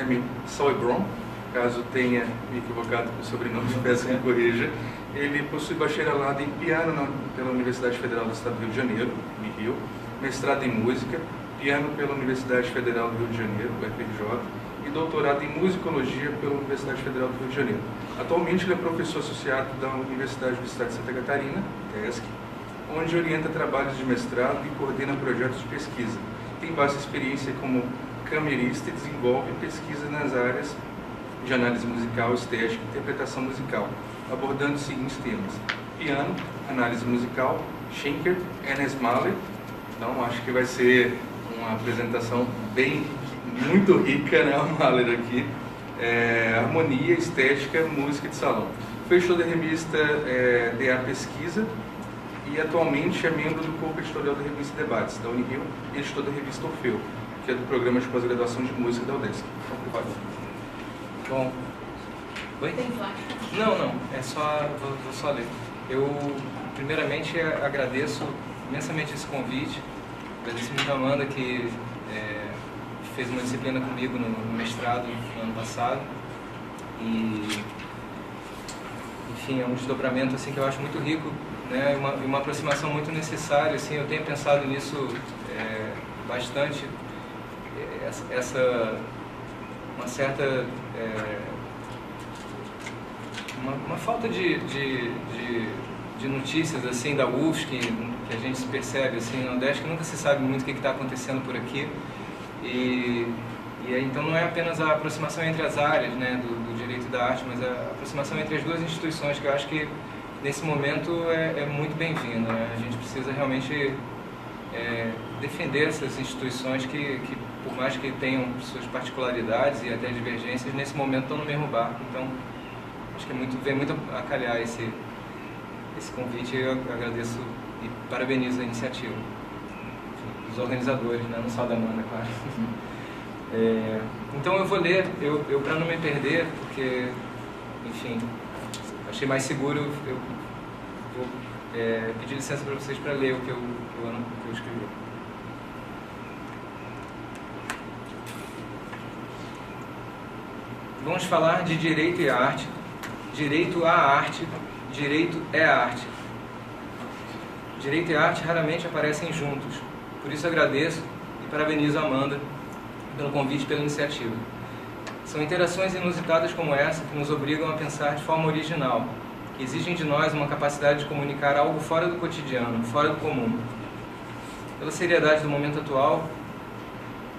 Guilherme Soibron, caso tenha me equivocado com o sobrenome, peço que me corrija. Ele possui bacharelado em piano pela Universidade Federal do Estado do Rio de Janeiro, em Rio, mestrado em música, piano pela Universidade Federal do Rio de Janeiro, UFRJ, e doutorado em musicologia pela Universidade Federal do Rio de Janeiro. Atualmente ele é professor associado da Universidade do Estado de Santa Catarina, TESC, onde orienta trabalhos de mestrado e coordena projetos de pesquisa. Tem vasta experiência como camerista e desenvolve pesquisa nas áreas de análise musical, estética e interpretação musical, abordando os seguintes temas: piano, análise musical, Schenker, Ernest Mahler. Então acho que vai ser uma apresentação muito rica, né, o Mahler aqui. Harmonia, estética, música de salão. Fechou da revista DA Pesquisa e atualmente é membro do corpo editorial da revista Debates, da Unirio, e editor da revista Orfeu, que é do programa de pós-graduação de música da UDESC. Então, pode. Bom. Oi? Tem placa? Não, é só, vou só ler. Eu, primeiramente, agradeço imensamente esse convite, agradeço muito a Amanda, que fez uma disciplina comigo no mestrado no ano passado, e, enfim, é um desdobramento assim, que eu acho muito rico, né, uma aproximação muito necessária. Assim, eu tenho pensado nisso bastante, uma certa uma falta de notícias assim da UFSC que a gente se percebe assim no Nordeste, que nunca se sabe muito o que está acontecendo por aqui, e então não é apenas a aproximação entre as áreas, né, do direito e da arte, mas a aproximação entre as duas instituições, que eu acho que nesse momento é muito bem-vinda, né? A gente precisa realmente defender essas instituições que, por mais que tenham suas particularidades e até divergências, nesse momento estão no mesmo barco. Então, acho que vem muito a calhar esse convite, e eu agradeço e parabenizo a iniciativa. Enfim, os organizadores, né? Não só da Amanda, claro. Então eu vou ler, eu para não me perder, porque, enfim, achei mais seguro, eu vou pedir licença para vocês para ler o que eu escrevi. Vamos falar de direito e arte, direito à arte, direito é arte. Direito e arte raramente aparecem juntos, por isso agradeço e parabenizo a Amanda pelo convite e pela iniciativa. São interações inusitadas como essa que nos obrigam a pensar de forma original, que exigem de nós uma capacidade de comunicar algo fora do cotidiano, fora do comum. Pela seriedade do momento atual,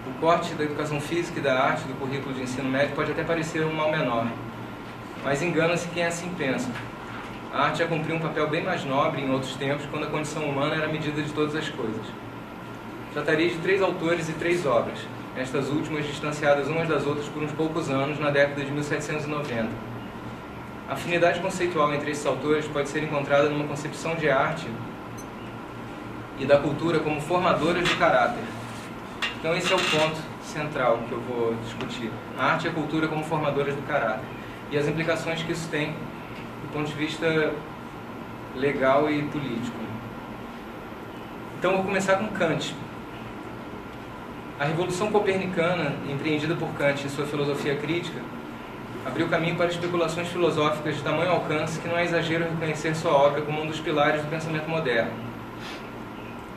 o corte da educação física e da arte do currículo de ensino médio pode até parecer um mal menor, mas engana-se quem assim pensa. A arte já cumpriu um papel bem mais nobre em outros tempos, quando a condição humana era a medida de todas as coisas. Tratarei de 3 autores e 3 obras, estas últimas distanciadas umas das outras por uns poucos anos, na década de 1790. A afinidade conceitual entre esses autores pode ser encontrada numa concepção de arte e da cultura como formadoras de caráter. Então esse é o ponto central que eu vou discutir. A arte e a cultura como formadoras do caráter, e as implicações que isso tem do ponto de vista legal e político. Então eu vou começar com Kant. A Revolução Copernicana, empreendida por Kant em sua filosofia crítica, abriu caminho para especulações filosóficas de tamanho alcance que não é exagero reconhecer sua obra como um dos pilares do pensamento moderno.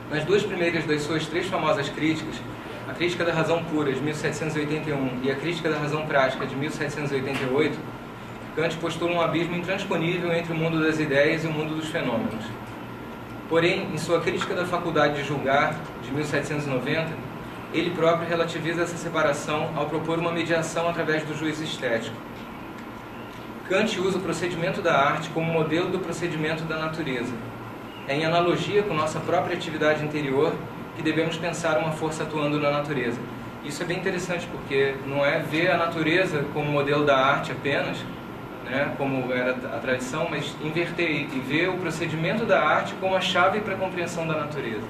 Nas 2 primeiras das suas 3 famosas críticas, a Crítica da Razão Pura, de 1781, e a Crítica da Razão Prática, de 1788, Kant postula um abismo intransponível entre o mundo das ideias e o mundo dos fenômenos. Porém, em sua Crítica da Faculdade de Julgar, de 1790, ele próprio relativiza essa separação ao propor uma mediação através do juízo estético. Kant usa o procedimento da arte como modelo do procedimento da natureza. É em analogia com nossa própria atividade interior que devemos pensar uma força atuando na natureza. Isso é bem interessante, porque não é ver a natureza como modelo da arte apenas, né, como era a tradição, mas inverter e ver o procedimento da arte como a chave para a compreensão da natureza.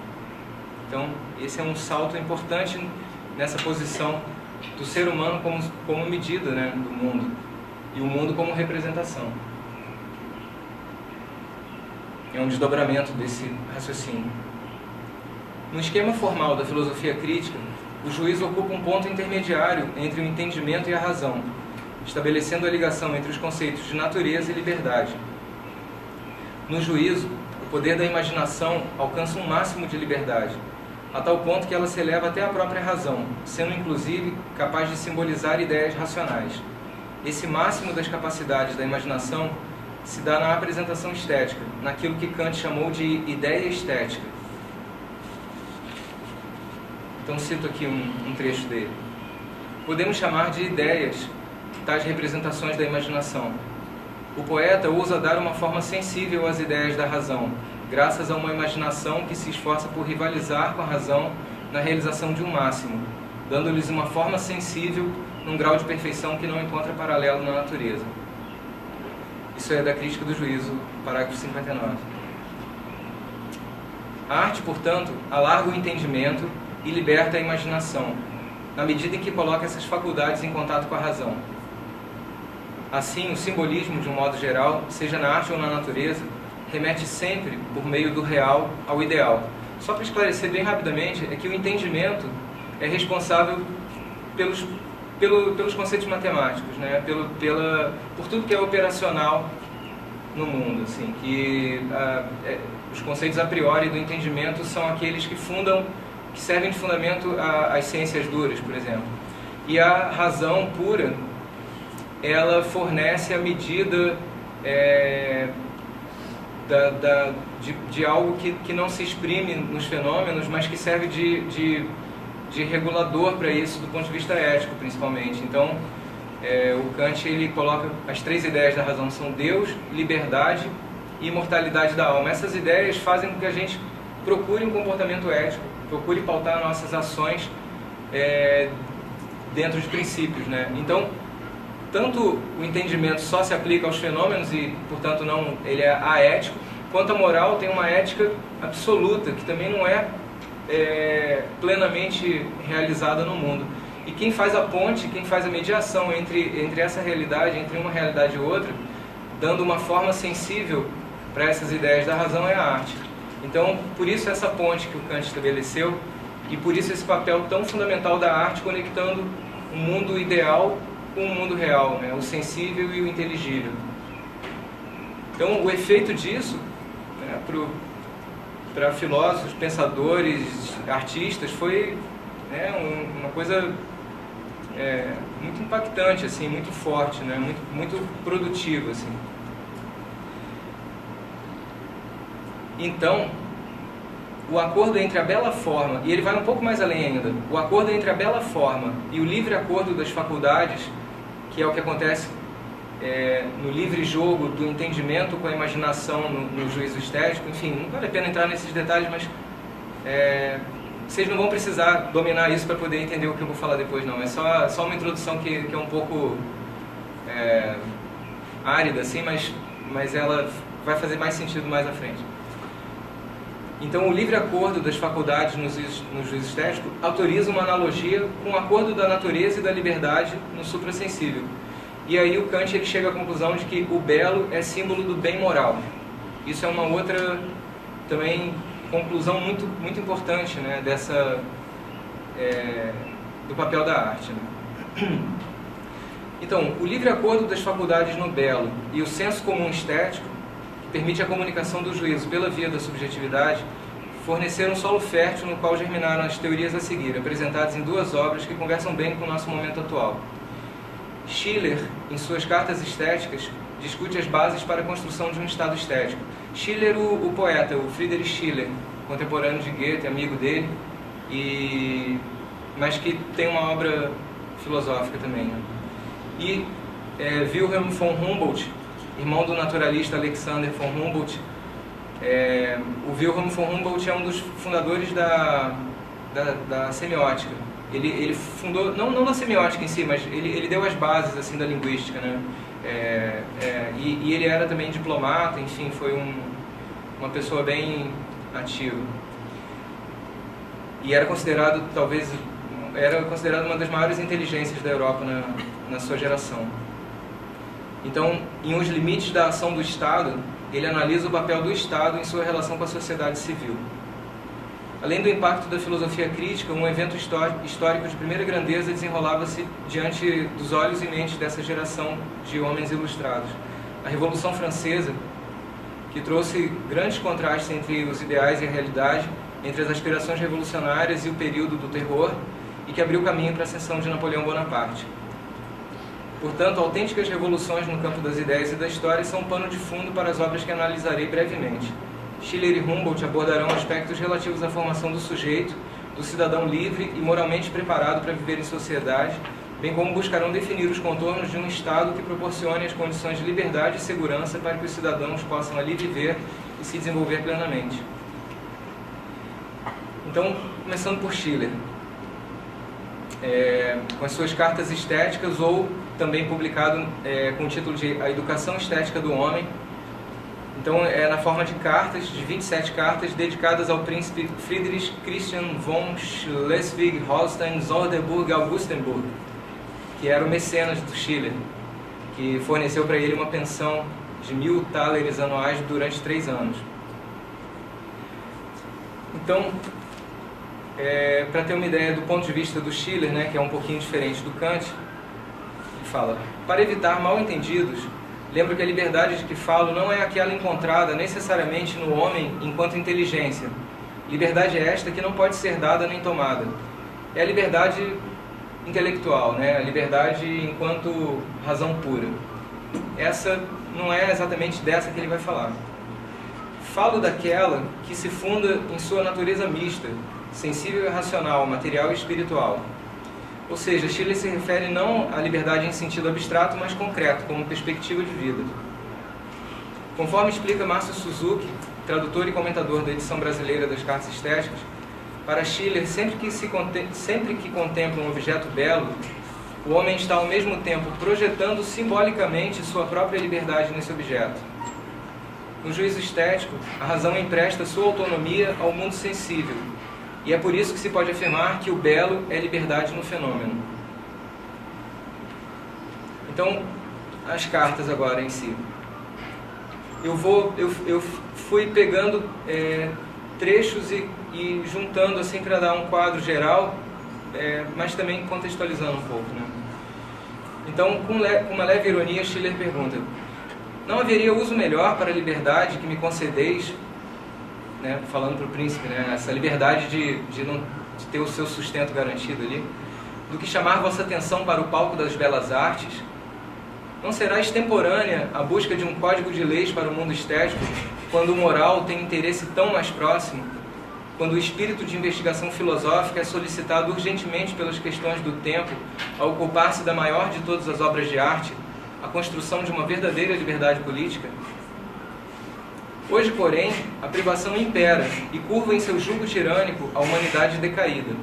Então, esse é um salto importante nessa posição do ser humano como medida, né, do mundo, e o mundo como representação. É um desdobramento desse raciocínio. No esquema formal da filosofia crítica, o juízo ocupa um ponto intermediário entre o entendimento e a razão, estabelecendo a ligação entre os conceitos de natureza e liberdade. No juízo, o poder da imaginação alcança um máximo de liberdade, a tal ponto que ela se eleva até a própria razão, sendo inclusive capaz de simbolizar ideias racionais. Esse máximo das capacidades da imaginação se dá na apresentação estética, naquilo que Kant chamou de ideia estética. Então cito aqui um trecho dele. Podemos chamar de ideias tais representações da imaginação. O poeta ousa dar uma forma sensível às ideias da razão, graças a uma imaginação que se esforça por rivalizar com a razão na realização de um máximo, dando-lhes uma forma sensível num grau de perfeição que não encontra paralelo na natureza. Isso é da Crítica do Juízo, parágrafo 59. A arte, portanto, alarga o entendimento e liberta a imaginação, na medida em que coloca essas faculdades em contato com a razão. Assim, o simbolismo, de um modo geral, seja na arte ou na natureza, remete sempre, por meio do real, ao ideal. Só para esclarecer bem rapidamente, é que o entendimento é responsável pelos conceitos matemáticos, né? Por tudo que é operacional no mundo, assim, que os conceitos a priori do entendimento são aqueles que servem de fundamento às ciências duras, por exemplo. E a razão pura, ela fornece a medida de algo que não se exprime nos fenômenos, mas que serve de regulador para isso do ponto de vista ético, principalmente. Então, o Kant ele coloca as três ideias da razão, são Deus, liberdade e imortalidade da alma. Essas ideias fazem com que a gente procure um comportamento ético, procure pautar nossas ações dentro de princípios, né? Então, tanto o entendimento só se aplica aos fenômenos e, portanto, ele é aético, quanto a moral tem uma ética absoluta, que também não é plenamente realizada no mundo. E quem faz a ponte, quem faz a mediação entre essa realidade, entre uma realidade e outra, dando uma forma sensível para essas ideias da razão, é a arte. Então, por isso essa ponte que o Kant estabeleceu, e por isso esse papel tão fundamental da arte, conectando o mundo ideal com o mundo real, né? O sensível e o inteligível. Então, o efeito disso, né, para filósofos, pensadores, artistas, foi uma coisa muito impactante, assim, muito forte, né, muito produtiva, assim. Então, o acordo entre a bela forma, e ele vai um pouco mais além ainda, o acordo entre a bela forma e o livre acordo das faculdades, que é o que acontece no livre jogo do entendimento com a imaginação no juízo estético. Enfim, não vale a pena entrar nesses detalhes, mas vocês não vão precisar dominar isso para poder entender o que eu vou falar depois, não. É só uma introdução que é um pouco árida, assim, mas ela vai fazer mais sentido mais à frente. Então, o livre acordo das faculdades no juízo estético autoriza uma analogia com o acordo da natureza e da liberdade no suprassensível. E aí o Kant ele chega à conclusão de que o belo é símbolo do bem moral. Isso é uma outra, também, conclusão muito, muito importante, né, do papel da arte, né? Então, o livre acordo das faculdades no belo e o senso comum estético, que permite a comunicação do juízo pela via da subjetividade, forneceram um solo fértil no qual germinaram as teorias a seguir, apresentadas em duas obras que conversam bem com o nosso momento atual. Schiller, em suas cartas estéticas, discute as bases para a construção de um estado estético. Schiller, o poeta, o Friedrich Schiller, contemporâneo de Goethe, amigo dele, mas que tem uma obra filosófica também, né? E Wilhelm von Humboldt, irmão do naturalista Alexander von Humboldt. O Wilhelm von Humboldt é um dos fundadores da semiótica. Ele fundou, não da semiótica em si, mas ele deu as bases assim, da linguística, né? E ele era também diplomata, enfim, foi uma pessoa bem ativa. E era considerado uma das maiores inteligências da Europa na sua geração. Então, em Os Limites da Ação do Estado, ele analisa o papel do Estado em sua relação com a sociedade civil. Além do impacto da filosofia crítica, um evento histórico de primeira grandeza desenrolava-se diante dos olhos e mentes dessa geração de homens ilustrados. A Revolução Francesa, que trouxe grandes contrastes entre os ideais e a realidade, entre as aspirações revolucionárias e o período do terror, e que abriu caminho para a ascensão de Napoleão Bonaparte. Portanto, autênticas revoluções no campo das ideias e da história são um pano de fundo para as obras que analisarei brevemente. Schiller e Humboldt abordarão aspectos relativos à formação do sujeito, do cidadão livre e moralmente preparado para viver em sociedade, bem como buscarão definir os contornos de um Estado que proporcione as condições de liberdade e segurança para que os cidadãos possam ali viver e se desenvolver plenamente. Então, começando por Schiller, com as suas cartas estéticas, ou também publicado com o título de A Educação Estética do Homem. Então, é na forma de cartas, de 27 cartas, dedicadas ao príncipe Friedrich Christian von Schleswig-Holstein-Sonderburg-Augustenburg, que era o mecenas do Schiller, que forneceu para ele uma pensão de 1.000 thalers anuais durante 3 anos. Então, para ter uma ideia do ponto de vista do Schiller, né, que é um pouquinho diferente do Kant, ele fala: para evitar mal-entendidos, lembro que a liberdade de que falo não é aquela encontrada necessariamente no homem enquanto inteligência. Liberdade é esta que não pode ser dada nem tomada. É a liberdade intelectual, né? A liberdade enquanto razão pura. Essa não é exatamente dessa que ele vai falar. Falo daquela que se funda em sua natureza mista, sensível e racional, material e espiritual. Ou seja, Schiller se refere não à liberdade em sentido abstrato, mas concreto, como perspectiva de vida. Conforme explica Márcio Suzuki, tradutor e comentador da edição brasileira das Cartas Estéticas, para Schiller, sempre que contempla um objeto belo, o homem está ao mesmo tempo projetando simbolicamente sua própria liberdade nesse objeto. No juízo estético, a razão empresta sua autonomia ao mundo sensível, e é por isso que se pode afirmar que o belo é liberdade no fenômeno. Então, as cartas agora em si. Eu fui pegando trechos e juntando assim para dar um quadro geral, mas também contextualizando um pouco, né? Então, com uma leve ironia, Schiller pergunta: não haveria uso melhor para a liberdade que me concedeis, né, falando para o príncipe, né, essa liberdade de ter o seu sustento garantido ali, do que chamar vossa atenção para o palco das belas artes? Não será extemporânea a busca de um código de leis para o mundo estético, quando o moral tem interesse tão mais próximo, quando o espírito de investigação filosófica é solicitado urgentemente pelas questões do tempo a ocupar-se da maior de todas as obras de arte, a construção de uma verdadeira liberdade política? Hoje, porém, a privação impera e curva em seu jugo tirânico a humanidade decaída.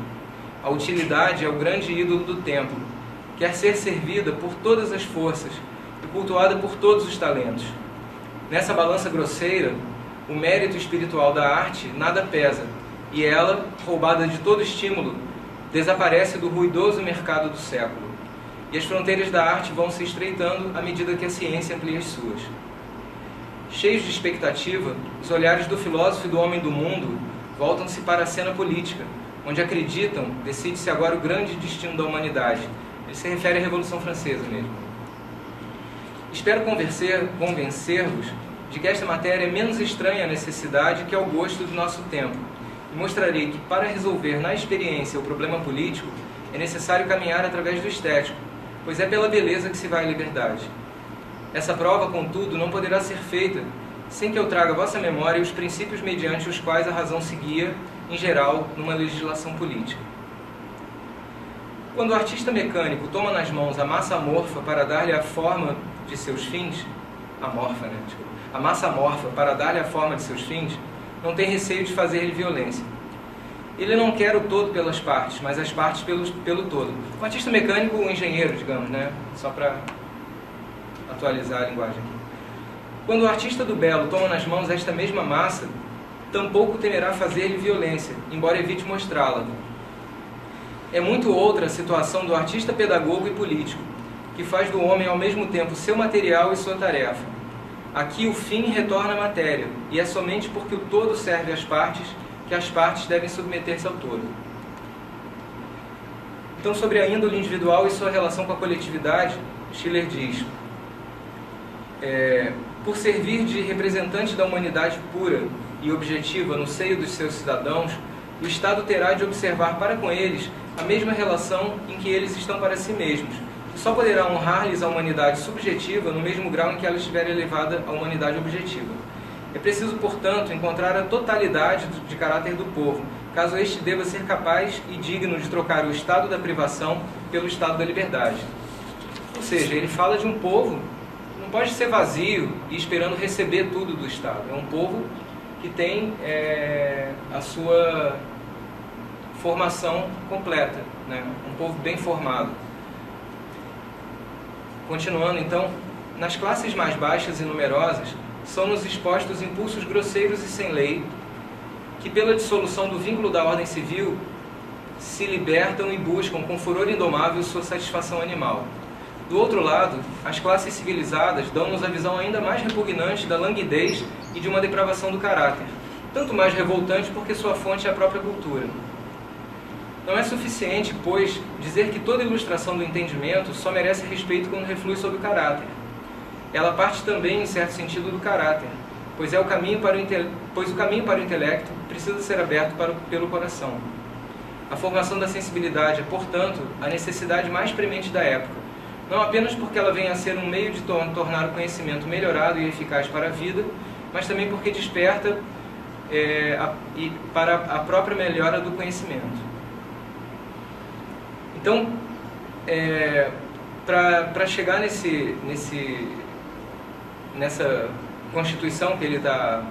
A utilidade é o grande ídolo do tempo, quer ser servida por todas as forças e cultuada por todos os talentos. Nessa balança grosseira, o mérito espiritual da arte nada pesa, e ela, roubada de todo estímulo, desaparece do ruidoso mercado do século. E as fronteiras da arte vão se estreitando à medida que a ciência amplia as suas. Cheios de expectativa, os olhares do filósofo e do homem do mundo voltam-se para a cena política, onde acreditam, decide-se agora o grande destino da humanidade. Ele se refere à Revolução Francesa mesmo. Espero convencer-vos de que esta matéria é menos estranha à necessidade que ao gosto do nosso tempo, e mostrarei que, para resolver na experiência o problema político, é necessário caminhar através do estético, pois é pela beleza que se vai à liberdade. Essa prova, contudo, não poderá ser feita sem que eu traga à vossa memória os princípios mediante os quais a razão se guia, em geral, numa legislação política. Quando o artista mecânico toma nas mãos a massa amorfa para dar-lhe a forma de seus fins, a massa amorfa para dar-lhe a forma de seus fins, não tem receio de fazer-lhe violência. Ele não quer o todo pelas partes, mas as partes pelo todo. O artista mecânico, o engenheiro, digamos, né? Só para atualizar a linguagem aqui. Quando o artista do belo toma nas mãos esta mesma massa, tampouco temerá fazer-lhe violência, embora evite mostrá-la. É muito outra a situação do artista pedagogo e político, que faz do homem ao mesmo tempo seu material e sua tarefa. Aqui o fim retorna à matéria, e é somente porque o todo serve às partes que as partes devem submeter-se ao todo. Então, sobre a índole individual e sua relação com a coletividade, Schiller diz: por servir de representante da humanidade pura e objetiva no seio dos seus cidadãos, o Estado terá de observar para com eles a mesma relação em que eles estão para si mesmos, e só poderá honrar-lhes a humanidade subjetiva no mesmo grau em que ela estiver elevada à humanidade objetiva. É preciso, portanto, encontrar a totalidade de caráter do povo, caso este deva ser capaz e digno de trocar o estado da privação pelo estado da liberdade. Ou seja, ele fala de um povo que não pode ser vazio e esperando receber tudo do Estado. É um povo que tem a sua formação completa, né? Um povo bem formado. Continuando, então, nas classes mais baixas e numerosas, são-nos expostos impulsos grosseiros e sem lei, que pela dissolução do vínculo da ordem civil se libertam e buscam com furor indomável sua satisfação animal. Do outro lado, as classes civilizadas dão-nos a visão ainda mais repugnante da languidez e de uma depravação do caráter, tanto mais revoltante porque sua fonte é a própria cultura. Não é suficiente, pois, dizer que toda ilustração do entendimento só merece respeito quando reflui sobre o caráter. Ela parte também, em certo sentido, do caráter, pois o caminho para o intelecto precisa ser aberto pelo coração. A formação da sensibilidade é, portanto, a necessidade mais premente da época, não apenas porque ela vem a ser um meio de tornar o conhecimento melhorado e eficaz para a vida, mas também porque desperta para a própria melhora do conhecimento. Então, para chegar nessa Constituição que ele está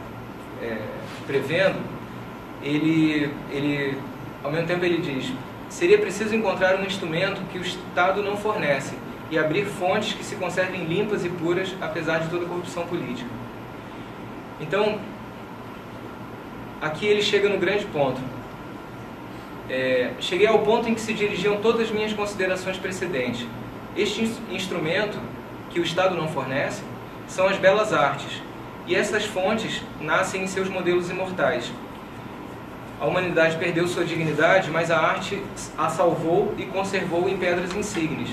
prevendo, ele, ao mesmo tempo, ele diz: seria preciso encontrar um instrumento que o Estado não fornece e abrir fontes que se conservem limpas e puras, apesar de toda a corrupção política. Então, aqui ele chega no grande ponto. Cheguei ao ponto em que se dirigiam todas as minhas considerações precedentes. Este instrumento que o Estado não fornece são as belas artes, e essas fontes nascem em seus modelos imortais. A humanidade perdeu sua dignidade, mas a arte a salvou e conservou em pedras insígnes.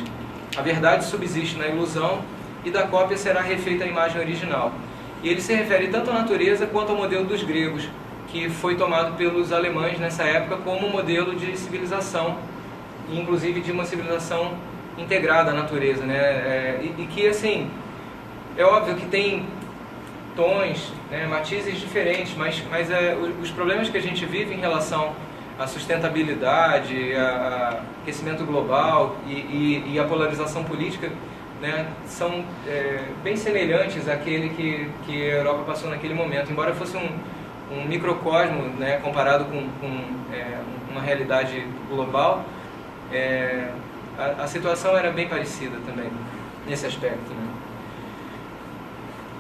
A verdade subsiste na ilusão, e da cópia será refeita a imagem original. E ele se refere tanto à natureza quanto ao modelo dos gregos, que foi tomado pelos alemães nessa época como modelo de civilização, inclusive de uma civilização integrada à natureza, né? E que, assim, é óbvio que tem tons, né, matizes diferentes, mas os problemas que a gente vive em relação à sustentabilidade, a aquecimento global e a polarização política, né, são bem semelhantes àquele que a Europa passou naquele momento, embora fosse um microcosmo, né, comparado com uma realidade global. A situação era bem parecida também, nesse aspecto, né?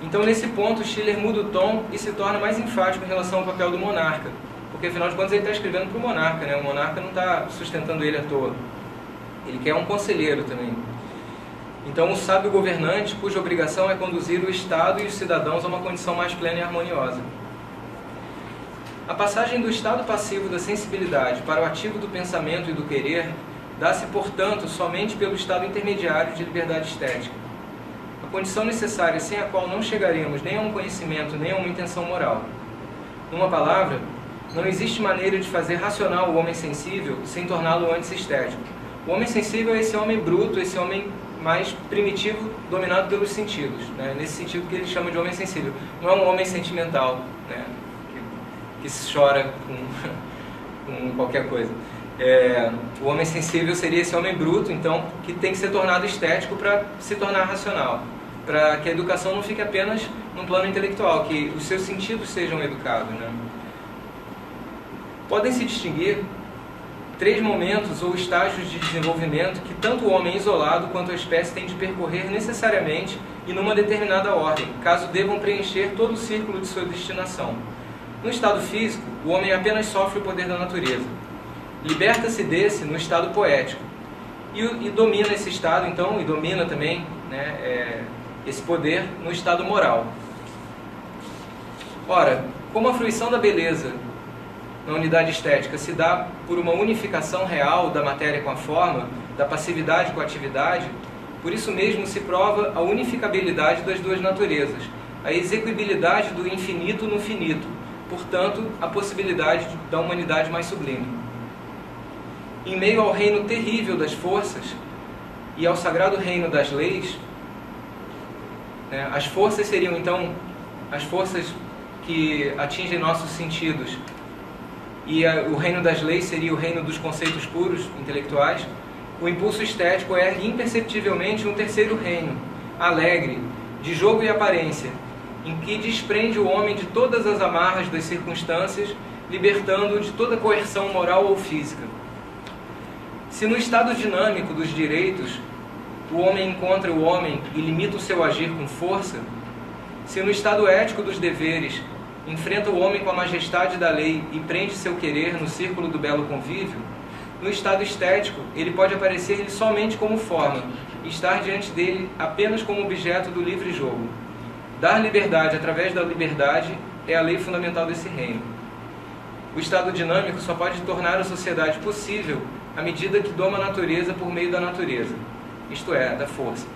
Então, nesse ponto, Schiller muda o tom e se torna mais enfático em relação ao papel do monarca, porque, afinal de contas, ele está escrevendo para o monarca, né? O monarca não está sustentando ele à toa, ele quer um conselheiro também. Então, o sábio governante, cuja obrigação é conduzir o Estado e os cidadãos a uma condição mais plena e harmoniosa. A passagem do estado passivo da sensibilidade para o ativo do pensamento e do querer dá-se, portanto, somente pelo estado intermediário de liberdade estética, a condição necessária sem a qual não chegaremos nem a um conhecimento nem a uma intenção moral. Numa palavra, não existe maneira de fazer racional o homem sensível sem torná-lo antes estético. O homem sensível é esse homem bruto, esse homem mais primitivo, dominado pelos sentidos, né? Nesse sentido que ele chama de homem sensível. Não é um homem sentimental, né, que chora com qualquer coisa. O homem sensível seria esse homem bruto, então, que tem que ser tornado estético para se tornar racional, para que a educação não fique apenas num plano intelectual, que os seus sentidos sejam educados, né? Podem se distinguir 3 momentos ou estágios de desenvolvimento que tanto o homem isolado quanto a espécie têm de percorrer necessariamente e numa determinada ordem, caso devam preencher todo o círculo de sua destinação. No estado físico, o homem apenas sofre o poder da natureza. Liberta-se desse no estado poético. E domina esse estado, então, e domina também, né, esse poder no estado moral. Ora, como a fruição da beleza na unidade estética se dá por uma unificação real da matéria com a forma, da passividade com a atividade, por isso mesmo se prova a unificabilidade das duas naturezas, a exequibilidade do infinito no finito, portanto, a possibilidade da humanidade mais sublime. Em meio ao reino terrível das forças e ao sagrado reino das leis, as forças seriam então as forças que atingem nossos sentidos, e o reino das leis seria o reino dos conceitos puros, intelectuais. O impulso estético ergue imperceptivelmente um terceiro reino, alegre, de jogo e aparência, em que desprende o homem de todas as amarras das circunstâncias, libertando-o de toda coerção moral ou física. Se no estado dinâmico dos direitos o homem encontra o homem e limita o seu agir com força, se no estado ético dos deveres enfrenta o homem com a majestade da lei e prende seu querer no círculo do belo convívio, no estado estético ele pode aparecer-lhe somente como forma e estar diante dele apenas como objeto do livre jogo. Dar liberdade através da liberdade é a lei fundamental desse reino. O estado dinâmico só pode tornar a sociedade possível à medida que doma a natureza por meio da natureza, isto é, da força.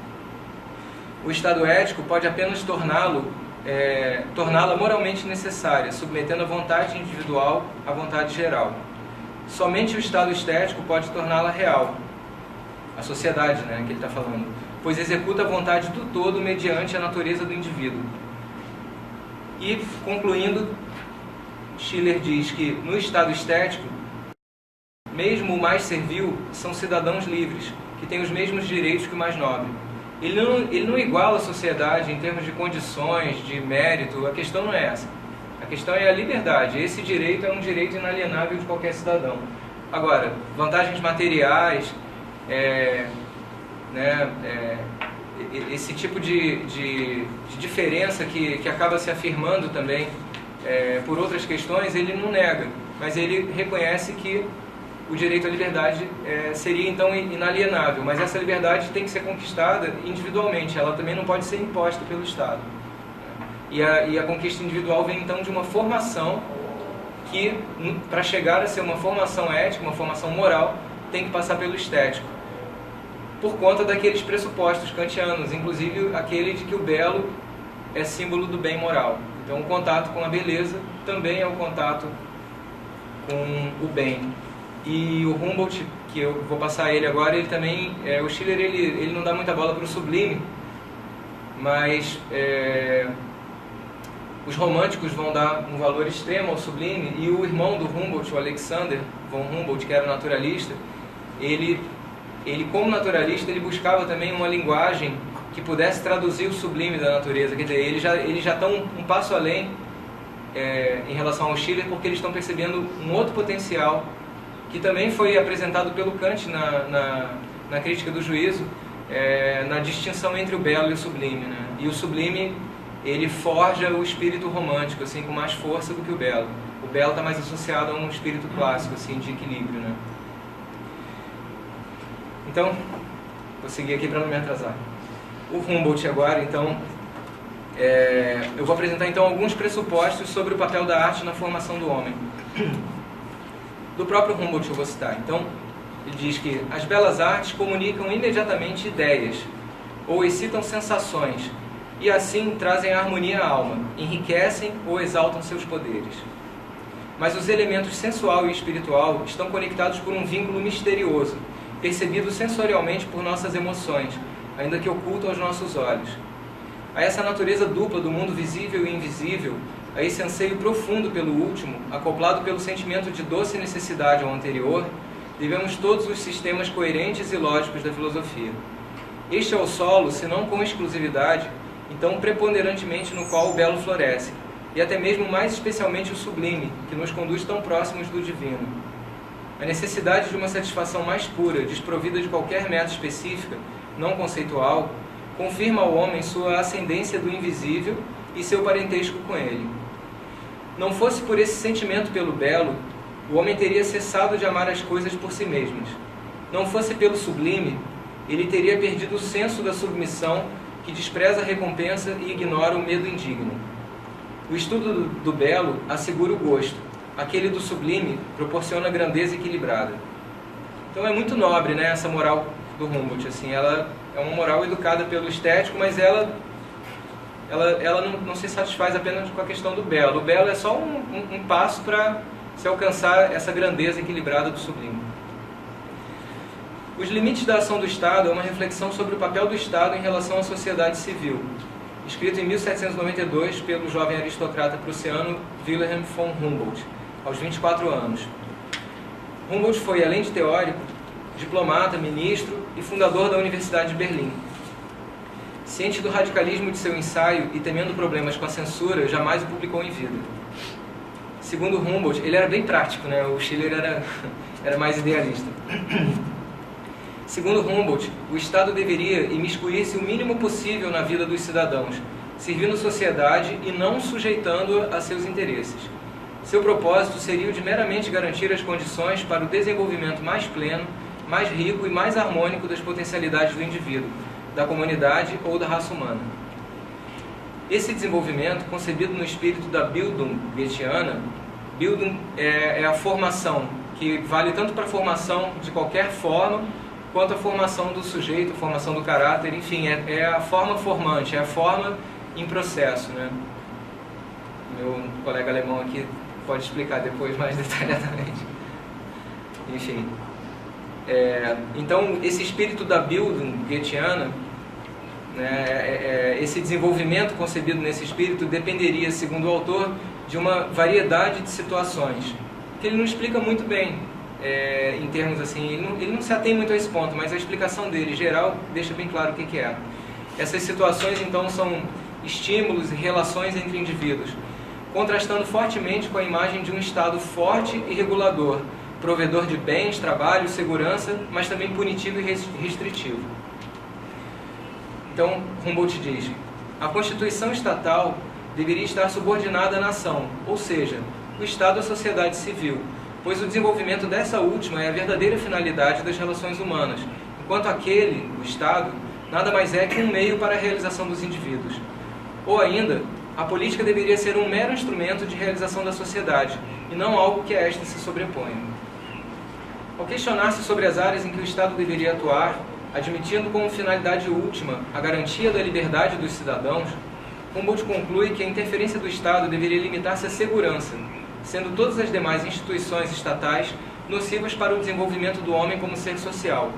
O estado ético pode apenas torná-la moralmente necessária, submetendo a vontade individual à vontade geral. Somente o estado estético pode torná-la real, a sociedade, que ele está falando, pois executa a vontade do todo mediante a natureza do indivíduo. E, concluindo, Schiller diz que no estado estético, mesmo o mais servil são cidadãos livres, que têm os mesmos direitos que o mais nobre. Ele não iguala a sociedade em termos de condições, de mérito, a questão não é essa. A questão é a liberdade. Esse direito é um direito inalienável de qualquer cidadão. Agora, vantagens materiais, esse tipo de diferença que acaba se afirmando também por outras questões, ele não nega, mas ele reconhece que o direito à liberdade seria então inalienável, mas essa liberdade tem que ser conquistada individualmente, ela também não pode ser imposta pelo Estado. E a conquista individual vem então de uma formação que, para chegar a ser uma formação ética, uma formação moral, tem que passar pelo estético, por conta daqueles pressupostos kantianos, inclusive aquele de que o belo é símbolo do bem moral. Então o contato com a beleza também é o contato com o bem. E o Humboldt, que eu vou passar ele agora, ele também, o Schiller ele não dá muita bola para o sublime, mas os românticos vão dar um valor extremo ao sublime, e o irmão do Humboldt, o Alexander von Humboldt, que era naturalista, ele como naturalista, ele buscava também uma linguagem que pudesse traduzir o sublime da natureza. Quer dizer, eles já estão um passo além em relação ao Schiller, porque eles estão percebendo um outro potencial que também foi apresentado pelo Kant na crítica do juízo, na distinção entre o belo e o sublime, E o sublime, ele forja o espírito romântico, assim, com mais força do que o belo. O belo está mais associado a um espírito clássico, assim, de equilíbrio, Então, vou seguir aqui para não me atrasar. O Humboldt agora, então, eu vou apresentar então alguns pressupostos sobre o papel da arte na formação do homem. Do próprio Humboldt eu vou citar. Então, ele diz que as belas artes comunicam imediatamente ideias, ou excitam sensações, e assim trazem harmonia à alma, enriquecem ou exaltam seus poderes. Mas os elementos sensual e espiritual estão conectados por um vínculo misterioso, percebido sensorialmente por nossas emoções, ainda que oculto aos nossos olhos. A essa natureza dupla do mundo visível e invisível, a esse anseio profundo pelo último, acoplado pelo sentimento de doce necessidade ao anterior, devemos todos os sistemas coerentes e lógicos da filosofia. Este é o solo, se não com exclusividade, então preponderantemente no qual o belo floresce, e até mesmo mais especialmente o sublime, que nos conduz tão próximos do divino. A necessidade de uma satisfação mais pura, desprovida de qualquer meta específica, não conceitual, confirma ao homem sua ascendência do invisível e seu parentesco com ele. Não fosse por esse sentimento pelo belo, o homem teria cessado de amar as coisas por si mesmas. Não fosse pelo sublime, ele teria perdido o senso da submissão, que despreza a recompensa e ignora o medo indigno. O estudo do belo assegura o gosto, aquele do sublime proporciona grandeza equilibrada. Então é muito nobre, né, essa moral do Humboldt. Assim, ela é uma moral educada pelo estético, mas ela não se satisfaz apenas com a questão do belo. O belo é só um passo para se alcançar essa grandeza equilibrada do sublime. Os limites da ação do Estado é uma reflexão sobre o papel do Estado em relação à sociedade civil, escrito em 1792 pelo jovem aristocrata prussiano Wilhelm von Humboldt, aos 24 anos. Humboldt foi, além de teórico, diplomata, ministro e fundador da Universidade de Berlim. Ciente do radicalismo de seu ensaio e temendo problemas com a censura, jamais o publicou em vida. Segundo Humboldt, ele era bem prático, né? O Schiller era mais idealista. Segundo Humboldt, o Estado deveria imiscuir-se o mínimo possível na vida dos cidadãos, servindo a sociedade e não sujeitando-a a seus interesses. Seu propósito seria o de meramente garantir as condições para o desenvolvimento mais pleno, mais rico e mais harmônico das potencialidades do indivíduo, da comunidade ou da raça humana. Esse desenvolvimento, concebido no espírito da Bildung goetheana, Bildung é a formação, que vale tanto para a formação de qualquer forma, quanto a formação do sujeito, a formação do caráter, enfim, é a forma formante, é a forma em processo, né? Meu colega alemão aqui pode explicar depois mais detalhadamente. Enfim. Então, esse espírito da Bildung goetheana, né, esse desenvolvimento concebido nesse espírito dependeria, segundo o autor, de uma variedade de situações, que ele não explica muito bem, em termos assim, ele não se atém muito a esse ponto, mas a explicação dele, geral, deixa bem claro o que é. Essas situações, então, são estímulos e relações entre indivíduos, contrastando fortemente com a imagem de um Estado forte e regulador, provedor de bens, trabalho, segurança, mas também punitivo e restritivo. Então, Humboldt diz: a Constituição estatal deveria estar subordinada à nação, ou seja, o Estado à sociedade civil, pois o desenvolvimento dessa última é a verdadeira finalidade das relações humanas, enquanto aquele, o Estado, nada mais é que um meio para a realização dos indivíduos. Ou ainda, a política deveria ser um mero instrumento de realização da sociedade, e não algo que a esta se sobreponha. Ao questionar-se sobre as áreas em que o Estado deveria atuar, admitindo como finalidade última a garantia da liberdade dos cidadãos, Humboldt conclui que a interferência do Estado deveria limitar-se à segurança, sendo todas as demais instituições estatais nocivas para o desenvolvimento do homem como ser social.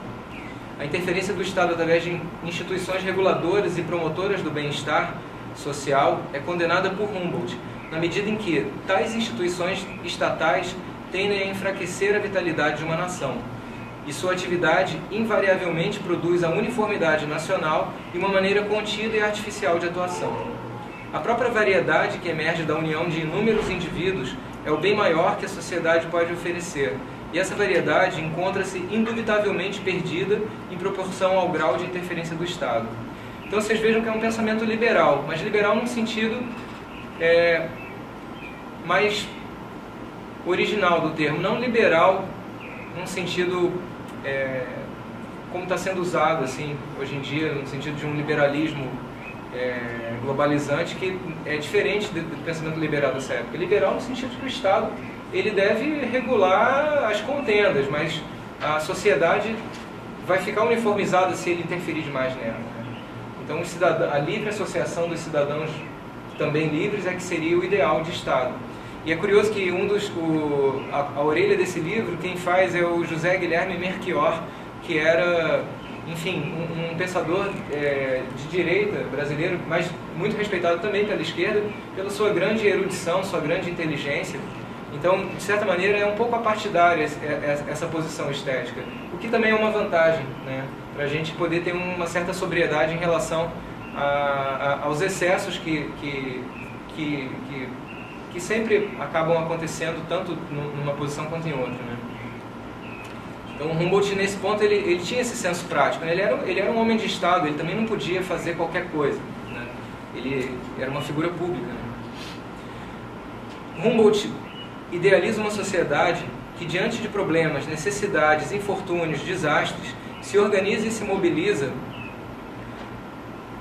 A interferência do Estado através de instituições reguladoras e promotoras do bem-estar social é condenada por Humboldt, na medida em que tais instituições estatais tendem a enfraquecer a vitalidade de uma nação, e sua atividade invariavelmente produz a uniformidade nacional e uma maneira contida e artificial de atuação. A própria variedade que emerge da união de inúmeros indivíduos é o bem maior que a sociedade pode oferecer, e essa variedade encontra-se indubitavelmente perdida em proporção ao grau de interferência do Estado. Então vocês vejam que é um pensamento liberal, mas liberal num sentido mais original do termo, não liberal num sentido como está sendo usado assim, hoje em dia, no sentido de um liberalismo globalizante, que é diferente do pensamento liberal dessa época. Liberal no sentido de que o Estado ele deve regular as contendas, mas a sociedade vai ficar uniformizada se ele interferir demais nela, né? Então a livre associação dos cidadãos também livres é que seria o ideal de Estado. E é curioso que a orelha desse livro, quem faz é o José Guilherme Melchior, que era, enfim, um pensador de direita brasileiro, mas muito respeitado também pela esquerda, pela sua grande erudição, sua grande inteligência. Então, de certa maneira, é um pouco apartidária essa posição estética, o que também é uma vantagem, né, para a gente poder ter uma certa sobriedade em relação aos excessos que sempre acabam acontecendo, tanto numa posição quanto em outra, né? Então, Humboldt, nesse ponto, ele tinha esse senso prático, né? Ele era um homem de Estado, ele também não podia fazer qualquer coisa, né? Ele era uma figura pública, né? Humboldt idealiza uma sociedade que, diante de problemas, necessidades, infortúnios, desastres, se organiza e se mobiliza,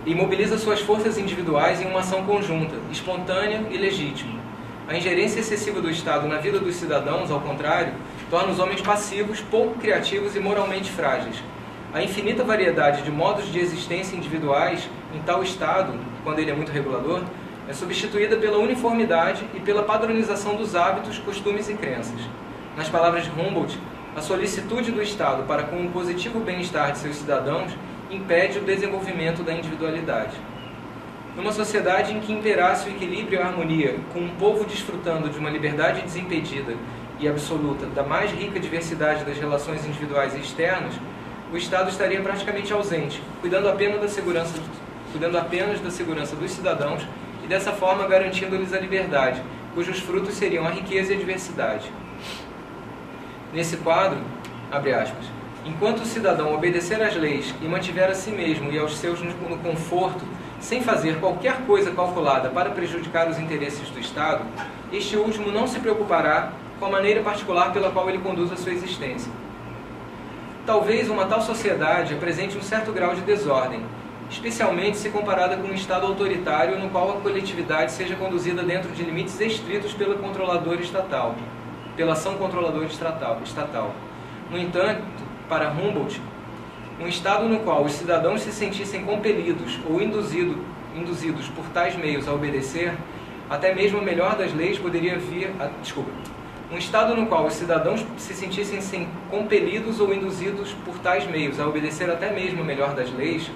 e mobiliza suas forças individuais em uma ação conjunta, espontânea e legítima. A ingerência excessiva do Estado na vida dos cidadãos, ao contrário, torna os homens passivos, pouco criativos e moralmente frágeis. A infinita variedade de modos de existência individuais em tal Estado, quando ele é muito regulador, é substituída pela uniformidade e pela padronização dos hábitos, costumes e crenças. Nas palavras de Humboldt, a solicitude do Estado para com o positivo bem-estar de seus cidadãos impede o desenvolvimento da individualidade. Numa sociedade em que imperasse o equilíbrio e a harmonia, com um povo desfrutando de uma liberdade desimpedida e absoluta da mais rica diversidade das relações individuais e externas, o Estado estaria praticamente ausente, cuidando apenas da segurança dos cidadãos e dessa forma garantindo-lhes a liberdade, cujos frutos seriam a riqueza e a diversidade. Nesse quadro, abre aspas, enquanto o cidadão obedecer às leis e mantiver a si mesmo e aos seus no conforto, sem fazer qualquer coisa calculada para prejudicar os interesses do Estado, este último não se preocupará com a maneira particular pela qual ele conduz a sua existência. Talvez uma tal sociedade apresente um certo grau de desordem, especialmente se comparada com um Estado autoritário no qual a coletividade seja conduzida dentro de limites estritos pela ação controladora estatal. No entanto, para Humboldt, um Estado no qual os cidadãos se sentissem compelidos ou induzidos por tais meios a obedecer, até mesmo a melhor das leis poderia vir a... Um Estado no qual os cidadãos se sentissem compelidos ou induzidos por tais meios a obedecer até mesmo a melhor das leis,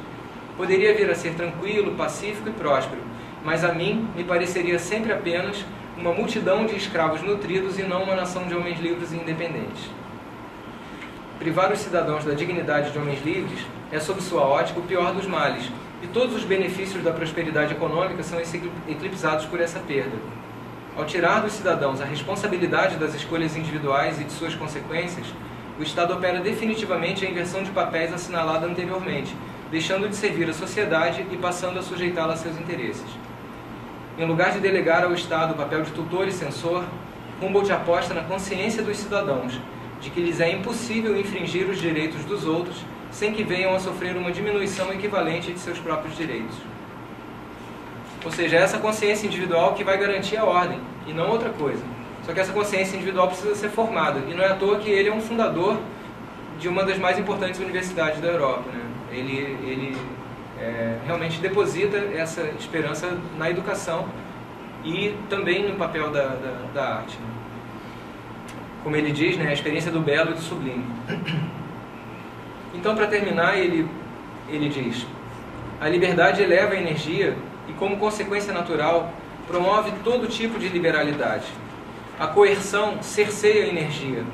poderia vir a ser tranquilo, pacífico e próspero, mas a mim me pareceria sempre apenas uma multidão de escravos nutridos e não uma nação de homens livres e independentes. Privar os cidadãos da dignidade de homens livres é, sob sua ótica, o pior dos males, e todos os benefícios da prosperidade econômica são eclipsados por essa perda. Ao tirar dos cidadãos a responsabilidade das escolhas individuais e de suas consequências, o Estado opera definitivamente a inversão de papéis assinalada anteriormente, deixando de servir a sociedade e passando a sujeitá-la a seus interesses. Em lugar de delegar ao Estado o papel de tutor e censor, Humboldt aposta na consciência dos cidadãos, de que lhes é impossível infringir os direitos dos outros sem que venham a sofrer uma diminuição equivalente de seus próprios direitos. Ou seja, é essa consciência individual que vai garantir a ordem, e não outra coisa. Só que essa consciência individual precisa ser formada, e não é à toa que ele é um fundador de uma das mais importantes universidades da Europa, né? Ele realmente deposita essa esperança na educação e também no papel da arte, né? Como ele diz, né, a experiência do belo e do sublime. Então, para terminar, ele diz: a liberdade eleva a energia e, como consequência natural, promove todo tipo de liberalidade. A coerção cerceia a energia.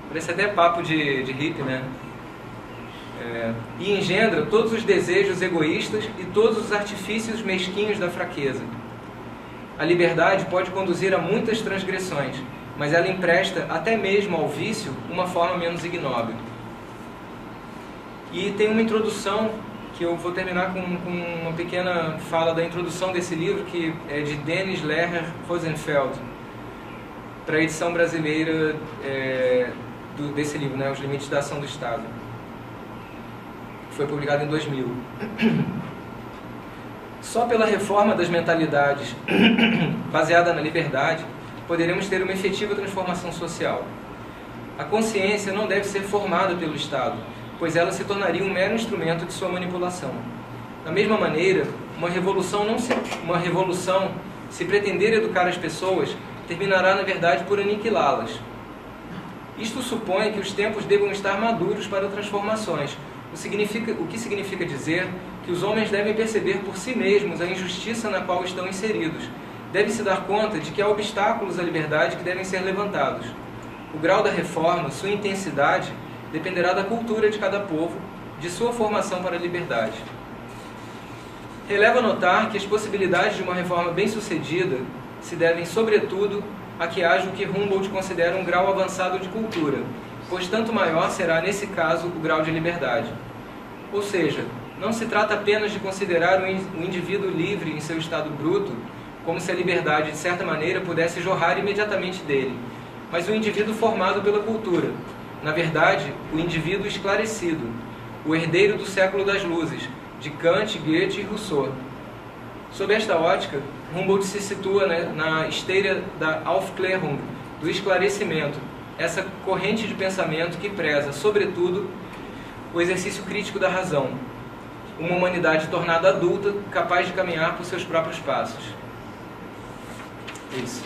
Parece até papo de hippie, né? E engendra todos os desejos egoístas e todos os artifícios mesquinhos da fraqueza. A liberdade pode conduzir a muitas transgressões, mas ela empresta até mesmo ao vício uma forma menos ignóbil. E tem uma introdução, que eu vou terminar com uma pequena fala da introdução desse livro, que é de Denis Lehrer Rosenfeld, para a edição brasileira desse livro, né, Os Limites da Ação do Estado. Foi publicado em 2000. Só pela reforma das mentalidades baseada na liberdade poderemos ter uma efetiva transformação social. A consciência não deve ser formada pelo Estado, pois ela se tornaria um mero instrumento de sua manipulação. Da mesma maneira, uma revolução, se pretender educar as pessoas, terminará, na verdade, por aniquilá-las. Isto supõe que os tempos devam estar maduros para transformações, o que significa dizer que os homens devem perceber por si mesmos a injustiça na qual estão inseridos, devem se dar conta de que há obstáculos à liberdade que devem ser levantados. O grau da reforma, sua intensidade, dependerá da cultura de cada povo, de sua formação para a liberdade. Releva notar que as possibilidades de uma reforma bem-sucedida se devem, sobretudo, a que haja o que Humboldt considera um grau avançado de cultura, pois tanto maior será, nesse caso, o grau de liberdade. Ou seja, não se trata apenas de considerar o indivíduo livre em seu estado bruto, como se a liberdade, de certa maneira, pudesse jorrar imediatamente dele, mas o indivíduo formado pela cultura. Na verdade, o indivíduo esclarecido, o herdeiro do século das luzes, de Kant, Goethe e Rousseau. Sob esta ótica, Humboldt se situa, né, na esteira da Aufklärung, do esclarecimento, essa corrente de pensamento que preza, sobretudo, o exercício crítico da razão, uma humanidade tornada adulta, capaz de caminhar por seus próprios passos. Isso.